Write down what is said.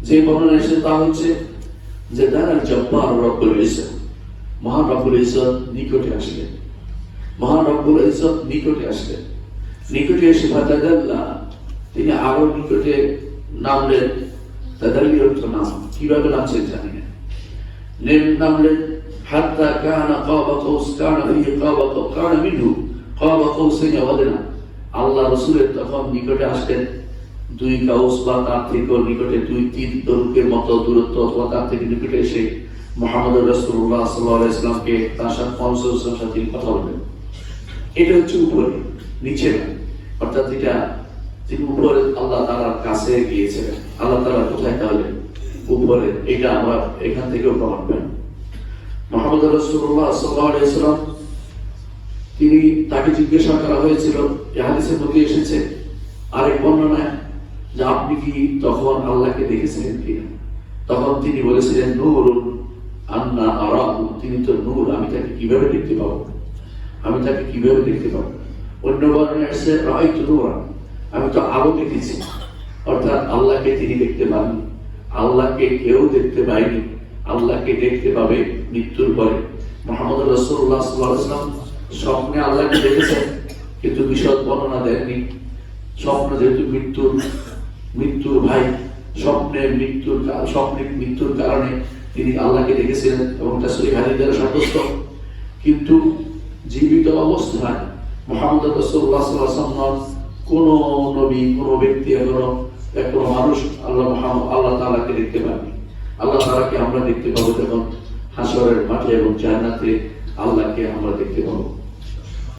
যে বর্ণনা এসেছে তা হচ্ছে যে দাঁড়ার জব্বার রব্বুল ইজ্জত, মহান রব্বুল ইজ্জত নিকটে আসলেন, মহান রব্বুল ইজ্জত নিকটে আসলেন। নিকটে এসে ফাতাদাল্লা, তিনি আরো নিকটে নামলেন। তাদাল্লি অর্থ নাম, কিভাবে নামছেন জানি না, নামলেন। হাত্তা কানা কাবা কৌস, কানা ফিহি কাবা কৌস, কানা মিনহু কাবা কৌসাইন ওয়া আদনা। আল্লাহ রাসূলের তখন নিকটে আসলেন দুই কাউস বা তার থেকে নিকটে, দুই তিন তরুকের মতো দূরত্ব অথবা তার থেকে নিকটে এসে মুহাম্মদ রাসূলুল্লাহ সাল্লাল্লাহু আলাইহি ওয়াসাল্লামকে তার সাথে কথা বলবেন। এটা হচ্ছে উপরে, নিচে না। অর্থাৎ এটা তিনি উপরে আল্লাহ তাআলার কাছে গিয়েছিলেন। আল্লাহ তাআলা কোথায়? তাহলে উপরে। এটা আমরা এখান থেকেও প্রমাণ পাই। মুহাম্মদ রাসূলুল্লাহ সাল্লাল্লাহু আলাইহি ওয়াসাল্লাম, তিনি তাকে জিজ্ঞাসা করা হয়েছিল, এই হাদিসের মধ্যে এসেছে আরেক বর্ণনায়, যে আপনি কি তখন আল্লাহকে দেখেছিলেন কিনা? তখন তিনি বলেছিলেন নূরুন আন্না আরাহু, তিনি তো নূর, আমি তাকে কিভাবে দেখতে পাবো, আমি তাকে কিভাবে দেখতে পাবো। অন্য বর্ণনায় আসছে রাআইতু নূরান, আমি তো আলো দেখেছি। অর্থাৎ আল্লাহকে তিনি দেখতে পাননি, আল্লাহকে কেউ দেখতে পায়নি। আল্লাহকে দেখতে পাবে মৃত্যুর পরে। মুহাম্মদ রাসূলুল্লাহ সাল্লাল্লাহু আলাইহি ওয়াসাল্লাম স্বপ্নে আল্লাহকে দেখেছেন, কিন্তু বিশদ বর্ণনা দেননি। স্বপ্ন যেহেতু মৃত্যুর ভাই, স্বপ্নে মৃত্যুর কারণে তিনি আল্লাহকে দেখেছিলেন এবং তা সহিহ হাদিস দ্বারা সাব্যস্ত। কিন্তু জীবিত অবস্থায় মুহাম্মদ রাসূলুল্লাহ সাল্লাল্লাহু আলাইহি ওয়াসাল্লাম কোন নবী, কোন ব্যক্তি, কোনো মানুষ আল্লাহ তাআলাকে দেখতে পাননি। আল্লাহ তাআলাকে আমরা দেখতে পাবো যখন হাসরের মাঠে এবং জান্নাতে আল্লাহকে আমরা দেখতে পাবো।